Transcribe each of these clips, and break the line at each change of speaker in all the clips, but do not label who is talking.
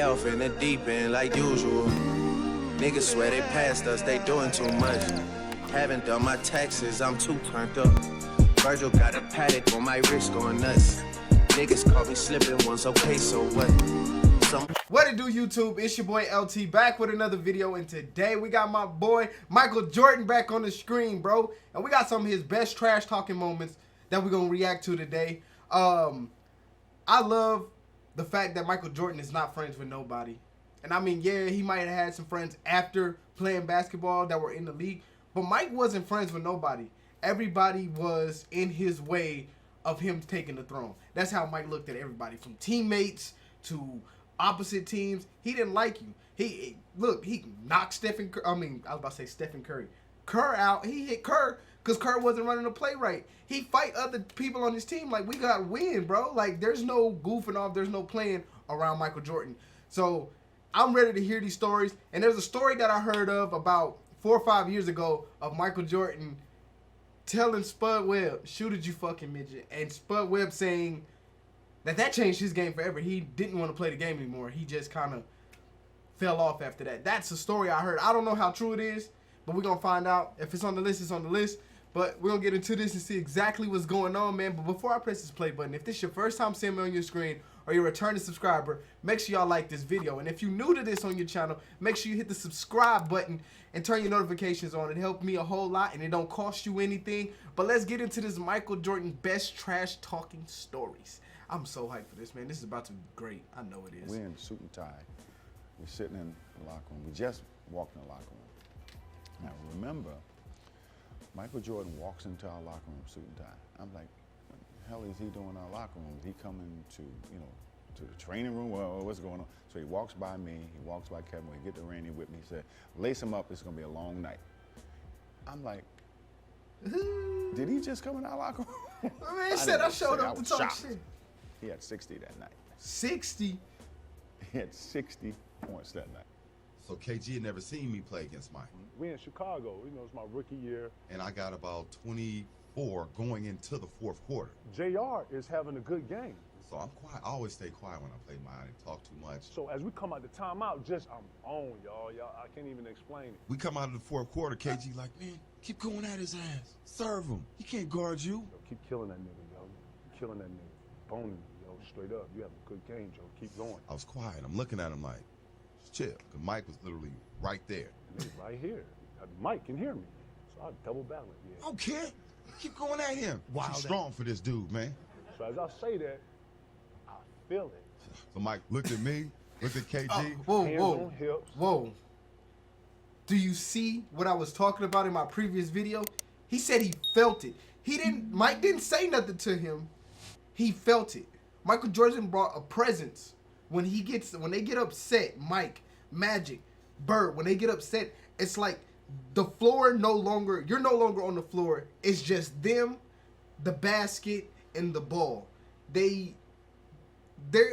Off in the deep end like usual. Niggas swear they passed us, they doing too much. Haven't done my taxes, I'm too turned up. Virgil got a paddock on my wrist going nuts. Niggas caught me slipping once, okay, so what?
What it do, YouTube? It's your boy LT back with another video, and today we got my boy Michael Jordan back on the screen, bro. And we got some of his best trash talking moments that we're gonna react to today. I love the fact that Michael Jordan is not friends with nobody. And I mean, yeah, he might have had some friends after playing basketball that were in the league, but Mike wasn't friends with nobody. Everybody was in his way of him taking the throne. That's how Mike looked at everybody, from teammates to opposite teams. He didn't like you. He knocked Stephen Curry. Kerr out. He hit Kerr because Kerr wasn't running the play right. He fight other people on his team like, we got to win, bro. Like, there's no goofing off. There's no playing around Michael Jordan. So I'm ready to hear these stories. And there's a story that I heard of about 4 or 5 years ago of Michael Jordan telling Spud Webb, shoot at you fucking midget. And Spud Webb saying that changed his game forever. He didn't want to play the game anymore. He just kind of fell off after that. That's a story I heard. I don't know how true it is, but we're going to find out. If it's on the list, it's on the list. But we're going to get into this and see exactly what's going on, man. But before I press this play button, if this is your first time seeing me on your screen or you're a returning subscriber, make sure y'all like this video. And if you're new to this on your channel, make sure you hit the subscribe button and turn your notifications on. It helped me a whole lot, and it don't cost you anything. But let's get into this Michael Jordan best trash talking stories. I'm so hyped for this, man. This is about to be great. I know it is.
We're in suit and tie. We're sitting in the locker room. We just walked in the locker room. Now, remember, Michael Jordan walks into our locker room, suit and tie. I'm like, what the hell is he doing in our locker room? Is he coming to, to the training room? Well, what's going on? So he walks by me. He walks by Kevin. We get to Randy with me. He said, lace him up. It's going to be a long night. I'm like, did he just come in our locker room?
Man, he said I showed up to talk shit.
He had 60 that night.
60?
He had 60 points that night.
So KG had never seen me play against Mike.
We in Chicago, it's my rookie year.
And I got about 24 going into the fourth quarter.
JR is having a good game.
So I'm quiet. I always stay quiet when I play mine. I didn't talk too much.
So as we come out the timeout, I'm on, y'all. I can't even explain it.
We come out of the fourth quarter, KG like, man, keep going at his ass. Serve him. He can't guard you.
Yo, keep killing that nigga, yo. Keep killing that nigga. Boning me, yo, straight up. You have a good game, Joe. Keep going.
I was quiet. I'm looking at him like, chill. Because Mike was literally right there.
He's right here. Mike can hear me. So I double back it, yeah.
I don't care. Keep going at him. Wow, he's strong for this dude, man.
So as I say that, I feel it.
So Mike looked at me, looked at KG.
Hands on hips.
Whoa. Do you see what I was talking about in my previous video? He said he felt it. Mike didn't say nothing to him. He felt it. Michael Jordan brought a presence. When they get upset, Mike, Magic, Bird, when they get upset, it's like the floor you're no longer on the floor. It's just them, the basket, and the ball. They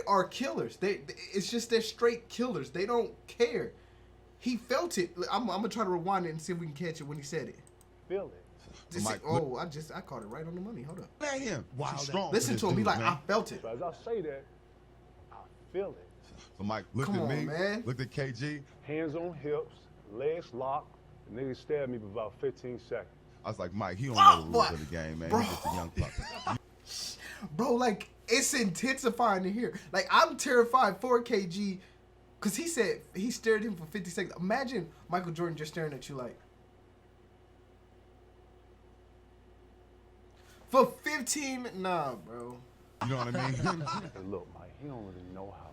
are killers. It's just they're straight killers. They don't care. He felt it. I'm gonna try to rewind it and see if we can catch it when he said it.
Feel it.
I caught it right on the money. Hold up.
At him. Wow, strong.
Listen to him. Be like, man. I felt it.
So as I say that, I feel it.
So Mike looked at me, looked at KG.
Hands on hips, legs locked. The nigga stared at me for about 15 seconds.
I was like, Mike, he don't know the rules of the game, man.
Bro.
He's just a young puppy.
Bro, like, it's intensifying to hear. Like, I'm terrified for KG, because he said he stared at him for 50 seconds. Imagine Michael Jordan just staring at you like, for 15 minutes. Nah, bro.
You know what I mean?
Hey, look, Mike, he don't really know how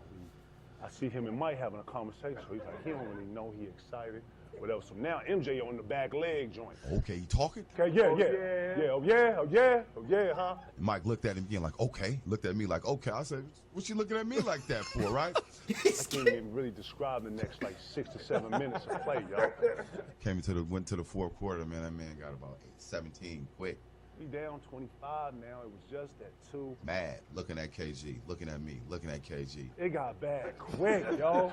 I see him and Mike having a conversation. So he's like, he don't really know he excited, whatever. So now MJ on the back leg joint.
Okay, he talking?
Okay, yeah, huh?
Mike looked at him again like, okay. Looked at me like, okay. I said, what you looking at me like that for, right?
I can't even really describe the next like 6 to 7 minutes of play, y'all.
Went to the fourth quarter, man. That man got about 17 quick.
We down 25 now. It was just that 2.
Mad, looking at KG, looking at me, looking at KG.
It got bad quick, yo.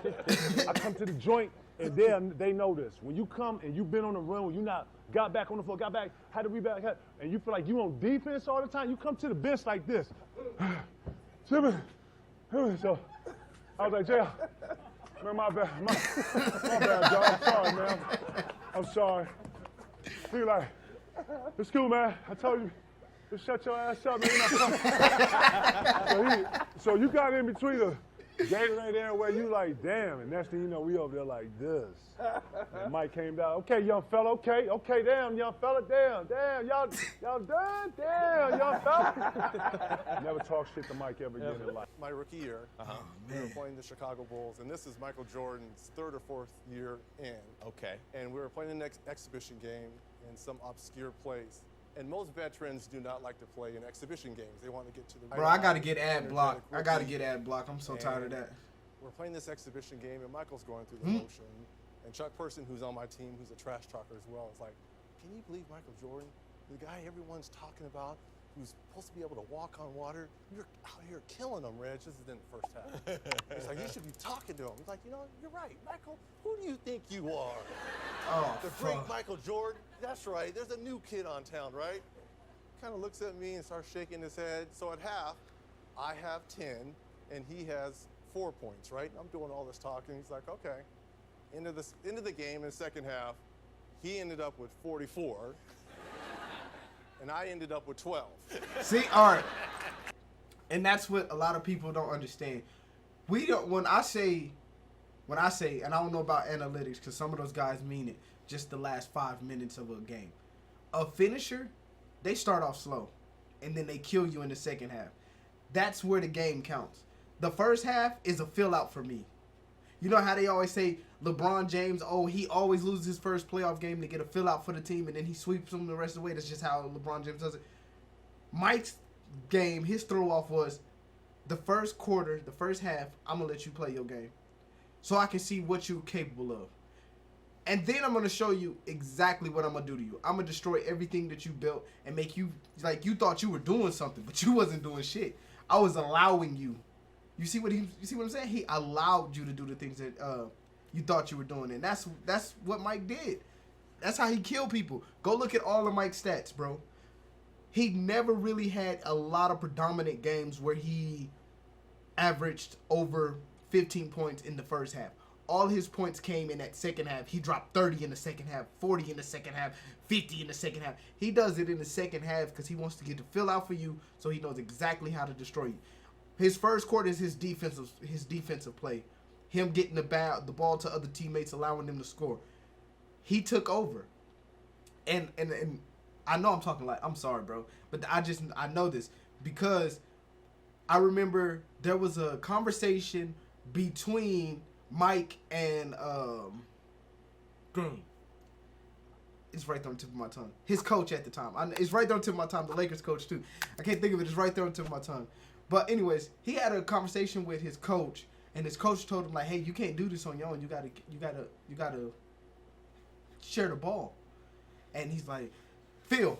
I come to the joint, and they know this. When you come and you've been on the run, when you not got back on the floor, got back, had to rebound, and you feel like you on defense all the time, you come to the bench like this. So I was like, Jay, Man, my bad. My bad, dog. I'm sorry, man. I'm sorry. He like, it's cool, man. I told you, just shut your ass up, man. So you got in between the Gatorade there where you like, damn, and next thing you know, we over there like this. And Mike came down, okay, young fella, okay, damn, young fella, damn, y'all done? Damn, young fella. Never talk shit to Mike ever again in life.
My rookie year, we were playing the Chicago Bulls, and this is Michael Jordan's 3rd or 4th year in.
Okay.
And we were playing an exhibition game in some obscure place. And most veterans do not like to play in exhibition games. They want to get to the
Bro, I gotta get ad block. I gotta get ad block. I'm so tired of that.
We're playing this exhibition game, and Michael's going through the motion. And Chuck Person, who's on my team, who's a trash talker as well, is like, can you believe Michael Jordan, the guy everyone's talking about, who's supposed to be able to walk on water? You're out here killing him, Reg. This is in the first half. He's like, you should be talking to him. He's like, you know, you're right, Michael. Who do you think you are?
Oh,
The great Michael Jordan? That's right. There's a new kid on town, right? Kind of looks at me and starts shaking his head. So at half, I have 10, and he has 4 points, right? I'm doing all this talking. He's like, okay. Into the game in the second half, he ended up with 44, and I ended up with 12.
See, all right. And that's what a lot of people don't understand. We don't. When I say, and I don't know about analytics, because some of those guys mean it. Just the last 5 minutes of a game. A finisher, they start off slow, and then they kill you in the second half. That's where the game counts. The first half is a fill out for me. You know how they always say LeBron James, he always loses his first playoff game to get a fill out for the team, and then he sweeps them the rest of the way. That's just how LeBron James does it. Mike's game, his throw off was the first quarter, the first half, I'm going to let you play your game so I can see what you're capable of. And then I'm going to show you exactly what I'm going to do to you. I'm going to destroy everything that you built and make you, like, you thought you were doing something, but you wasn't doing shit. I was allowing you. You see what I'm saying? He allowed you to do the things that you thought you were doing. And that's what Mike did. That's how he killed people. Go look at all of Mike's stats, bro. He never really had a lot of predominant games where he averaged over 15 points in the first half. All his points came in that second half. He dropped 30 in the second half, 40 in the second half, 50 in the second half. He does it in the second half because he wants to get the fill out for you, so he knows exactly how to destroy you. His first quarter is his defensive play. Him getting the ball to other teammates, allowing them to score. He took over. And I know I'm talking like, I'm sorry, bro, but I know this because I remember there was a conversation between Mike and it's right there on the tip of my tongue. His coach at the time. It's right there on the tip of my tongue. The Lakers coach too. I can't think of it. It's right there on the tip of my tongue. But anyways, he had a conversation with his coach, and his coach told him like, "Hey, you can't do this on your own. You gotta share the ball." And he's like, Phil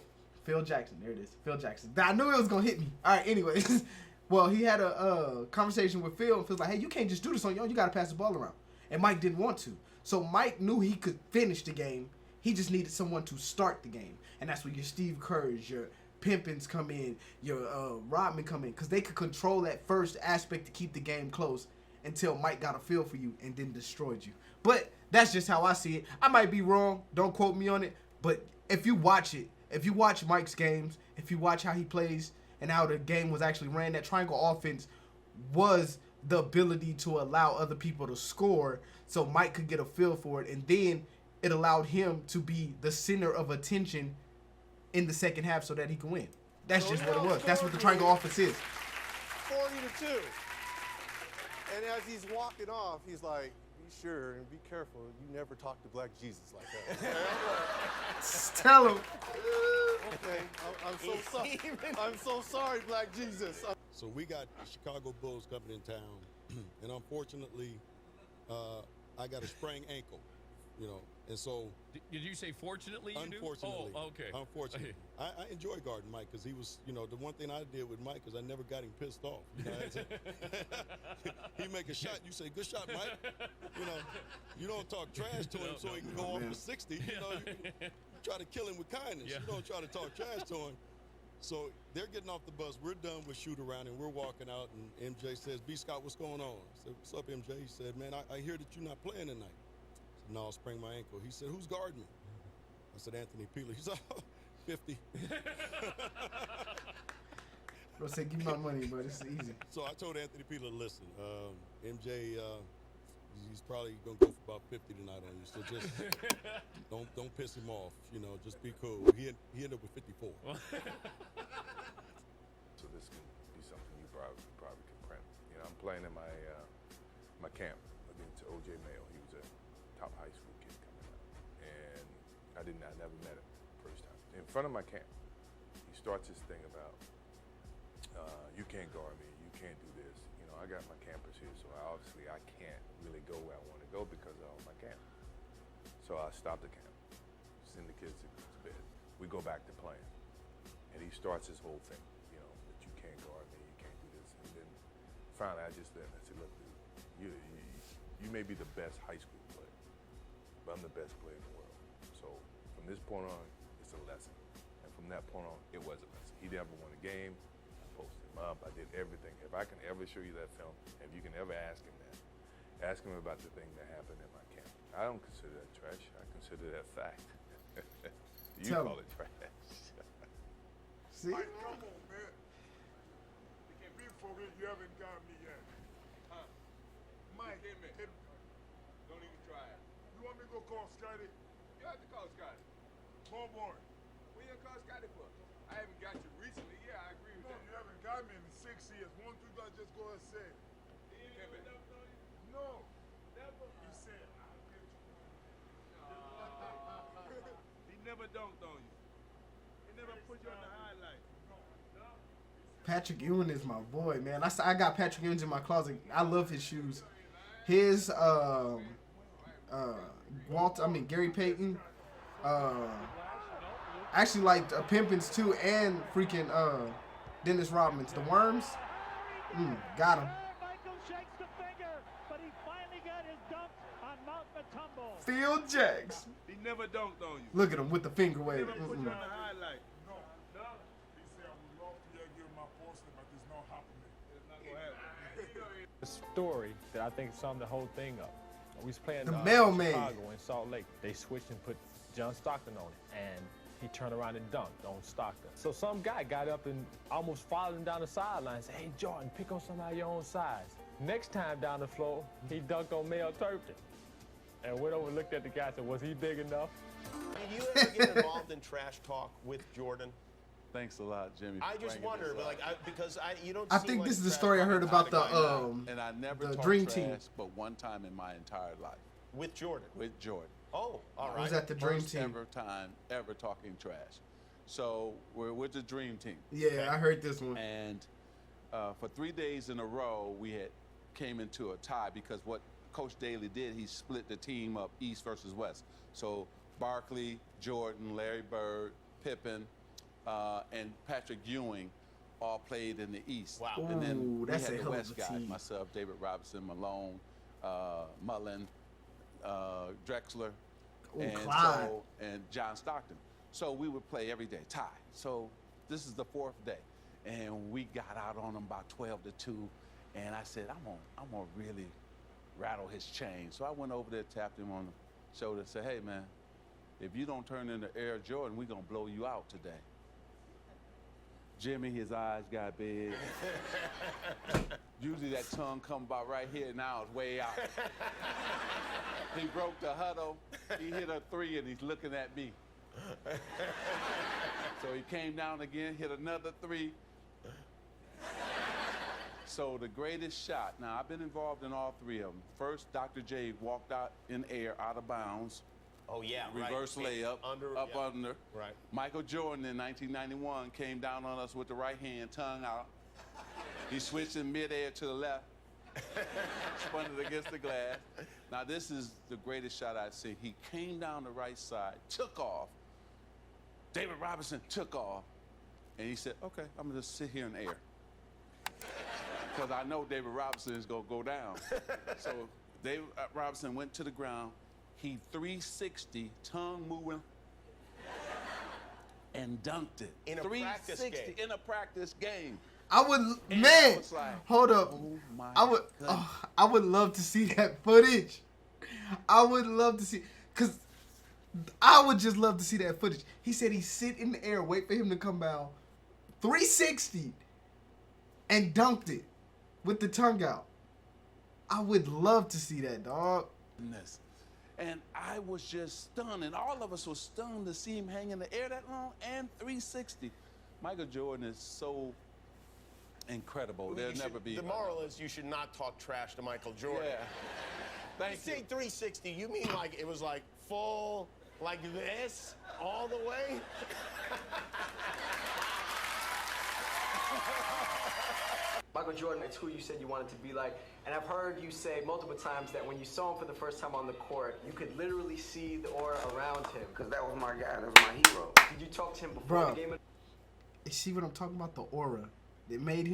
Jackson. There it is. Phil Jackson. I knew it was gonna hit me. All right. Anyways. Well, he had a conversation with Phil, and Phil's like, hey, you can't just do this on your own. You got to pass the ball around. And Mike didn't want to. So Mike knew he could finish the game. He just needed someone to start the game. And that's where your Steve Kerrs, your Pimpins come in, your Rodman come in, because they could control that first aspect to keep the game close until Mike got a feel for you and then destroyed you. But that's just how I see it. I might be wrong. Don't quote me on it. But if you watch it, if you watch Mike's games, if you watch how he plays, and how the game was actually ran, that triangle offense was the ability to allow other people to score so Mike could get a feel for it. And then it allowed him to be the center of attention in the second half so that he can win. That's just what it was. That's what the triangle offense is.
40-2. And as he's walking off, he's like, be sure and be careful. You never talk to Black Jesus like that.
Tell him.
Okay, I'm so sorry. I'm so sorry, Black Jesus.
So we got the Chicago Bulls coming in town, and unfortunately, I got a sprained ankle, and so.
Did you say fortunately you
unfortunately,
do? Oh, okay.
Unfortunately. I enjoy guarding Mike because he was, the one thing I did with Mike is I never got him pissed off. He make a shot, you say, good shot, Mike. You don't talk trash to him so he can go off for 60. You try to kill him with kindness.
Yeah.
You don't try to talk trash to him. So they're getting off the bus. We're done with shoot around, and we're walking out. And MJ says, "B. Scott, what's going on?" I said, "What's up, MJ?" He said, "Man, I hear that you're not playing tonight." I said, "No, I sprained my ankle." He said, "Who's guarding me?" I said, "Anthony Peeler." He said, "Oh, 50."
Bro said, "Give me my money, but it's easy."
So I told Anthony Peeler, "Listen, MJ, he's probably gonna go for about 50 tonight on you. So just don't piss him off. You know, just be cool." He ended up with 54.
So this can be something you probably can print. You know, I'm playing in my my camp against O.J. Mayo. He was a top high school kid coming out, and I never met him first time. In front of my camp, he starts this thing about you can't guard me, you can't do this. You know, I got my campers here, so obviously I can't really go where I want to go because of all my camp. So I stop the camp, send the kids to bed. We go back to playing, and he starts this whole thing. You know, that you can't guard me, you can't do this. And then finally I just said, "Look, dude, you may be the best high school player, but I'm the best player in the world. So from this point on, it's a lesson." And from that point on, it was a lesson. He never won a game. I posted him up. I did everything. If I can ever show you that film, if you can ever ask him that, ask him about the thing that happened in my camp. I don't consider that trash. I consider that fact. You
Tell
call
me.
it trash.
See?
Mike, come on, man. You can be for me. You haven't got me yet. Huh? Mike,
Don't even try it.
you want me to go call Scotty?
You have to call Scotty.
Come on.
What you gonna call Scotty for? I haven't got you recently. Yeah, I agree with
No,
that.
you haven't got me in 6 years. Won't you guys just go and say? No. Never. He said, I'll get you.
He never dunked on you. He never put you on the highlight.
Patrick Ewing is my boy, man. I got Patrick Ewing in my closet. I love his shoes. His Gary Payton. Actually like Pimpins too, and freaking Dennis Rodman's. The Worms. Got him.
Michael shakes the finger, but he finally got his dunk on Mount Matumbo.
Phil Jags.
He never dunked on you.
Look at him with the finger wave.
Never put you on the highlight.
No. He said, I would love to give you my poster, but it's not happening.
It's not gonna happen.
A story that I think summed the whole thing up. We was playing
The mailman.
Chicago in Salt Lake. They switched and put John Stockton on it, and he turned around and dunked on Stockton. So some guy got up and almost followed him down the sideline and said, "Hey, Jordan, pick on somebody your own size." Next time down the floor, he dunked on Mel Turpin. And went over and looked at the guy and said, "Was he big enough?"
Did you ever get involved in trash talk with Jordan?
Thanks a lot, Jimmy.
I just wonder, like, because you don't.
I
seem
think
like
this is the
trash
story I
talk
heard about the
And I never
the
talked
Dream
trash,
Team.
but one time in my entire life
with Jordan.
with Jordan.
Oh, all right.
I was at the Dream
First
Team.
ever time ever talking trash. So we're with the Dream Team.
Yeah, I heard this one.
And for 3 days in a row, we had came into a tie because what Coach Daly did, he split the team up East versus West. So Barkley, Jordan, Larry Bird, Pippen, and Patrick Ewing all played in the East.
Wow.
And then
Ooh,
we
that's
had
a
the
hell of
West
a
guys,
team.
myself, David Robinson, Malone, Mullen, Drexler,
Ooh,
and
Clyde.
and John Stockton. So we would play every day, tie. So this is the 4th day, and we got out on them about 12-2, and I said, I'm gonna really rattle his chain. So I went over there, tapped him on the shoulder, and said, "Hey man, if you don't turn into Air Jordan, we're gonna blow you out today." Jimmy, his eyes got big. Usually that tongue come about right here, now it's way out. He broke the huddle, he hit a 3, and he's looking at me. So he came down again, hit another 3. So the greatest shot, now I've been involved in all 3 of them. First, Dr. J walked out in air, out of bounds.
Oh yeah,
Reverse
right.
layup,
Under,
up
yeah.
under.
Right.
Michael Jordan in 1991 came down on us with the right hand, tongue out. He switched in midair to the left, spun it against the glass. Now this is the greatest shot I've seen. He came down the right side, took off. David Robinson took off, and he said, "Okay, I'm gonna just sit here in the air." Because I know David Robinson is gonna go down. So David Robinson went to the ground. He 360, tongue moving,
and dunked it.
In a practice
360
game.
in a practice game.
I would,
And
man,
I was like,
hold up.
oh my
I would love to see that footage. I would love to see, cause I would just love to see that footage. He said he sit in the air, wait for him to come out, 360, and dunked it with the tongue out. I would love to see that, dog.
And I was just stunned, and all of us were stunned to see him hang in the air that long and 360. Michael Jordan is so incredible. There'll never be.
The moral is you should not talk trash to Michael Jordan.
Yeah. Thank
you. Say 360, you mean like it was like full, like this, all the way?
Michael Jordan, it's who you said you wanted to be like. And I've heard you say multiple times that when you saw him for the first time on the court, you could literally see the aura around him.
Because that was my guy. That was my hero.
Did you talk to him before the game?
You see what I'm talking about? The aura. It made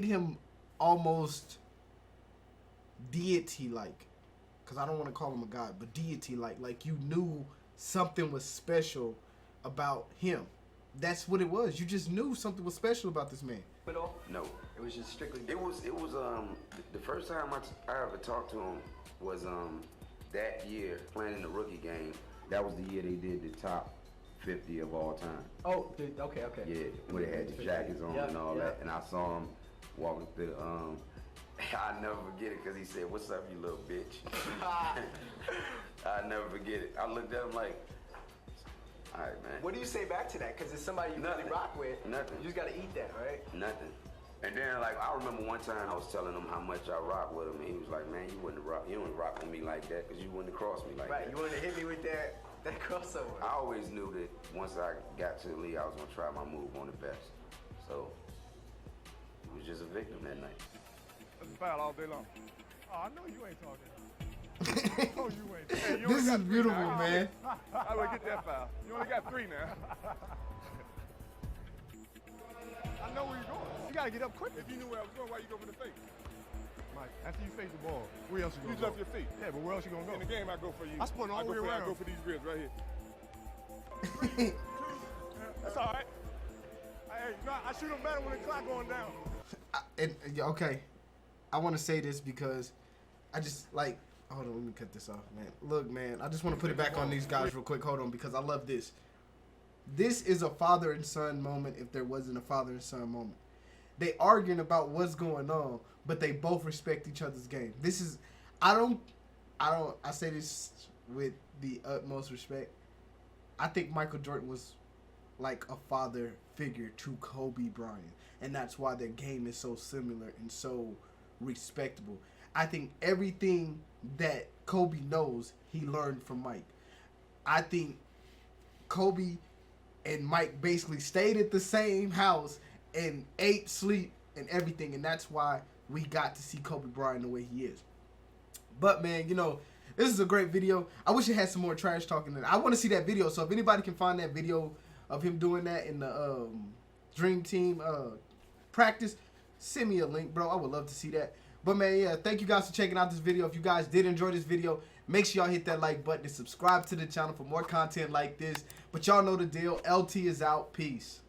him almost deity-like. Because I don't want to call him a god, but deity-like. Like you knew something was special about him. That's what it was. You just knew something was special about this man.
No.
It was just strictly.
It was the first time I ever talked to him was that year playing in the rookie game. That was the year they did the top 50 of all time.
Oh, okay.
Yeah, where they had the jackets on and all that. And I saw him walking through the I'll never forget it because he said, "What's up, you little bitch?" I'll never forget it. I looked at him like, all right, man.
What do you say back to that? Because it's somebody you really rock with.
Nothing.
You just got to eat that, right?
Nothing. And then, like, I remember one time I was telling him how much I rock with him, and he was like, "Man, you wouldn't rock with me like that because you wouldn't have crossed me like that."
Right, you wouldn't have hit me with that crossover.
I always knew that once I got to the league, I was going to try my move on the best. So, he was just a victim that night.
That's a foul all day long. Oh, I know you ain't talking. Oh, you ain't. Hey, you
This is
got
beautiful,
now.
man.
I would get that foul. You only got 3 now. I know where you're going. You got to get up quick. If you knew where I was going, why you go for the fake? Mike, after you face the ball, where else you going to go?
You left your feet.
Yeah, but where else you going to go?
In the game, I go for you.
I spun all the way around.
I go for these ribs right here.
That's all right. Hey, no, I shoot them better when the clock going down.
Okay, I want to say this because I just like. Hold on, let me cut this off, man. Look, man, I just want to put it back on these guys real quick. Hold on, because I love this. This is a father and son moment if there wasn't a father and son moment. They arguing about what's going on, but they both respect each other's game. This is, I say this with the utmost respect. I think Michael Jordan was like a father figure to Kobe Bryant, and that's why their game is so similar and so respectable. I think everything that Kobe knows, he learned from Mike. I think Kobe and Mike basically stayed at the same house and ate, sleep, and everything, and that's why we got to see Kobe Bryant the way he is. But, man, you know, this is a great video. I wish it had some more trash talking in it. I want to see that video, so if anybody can find that video of him doing that in the Dream Team practice, send me a link, bro. I would love to see that. But, man, yeah, thank you guys for checking out this video. If you guys did enjoy this video, make sure y'all hit that like button and subscribe to the channel for more content like this. But y'all know the deal. LT is out. Peace.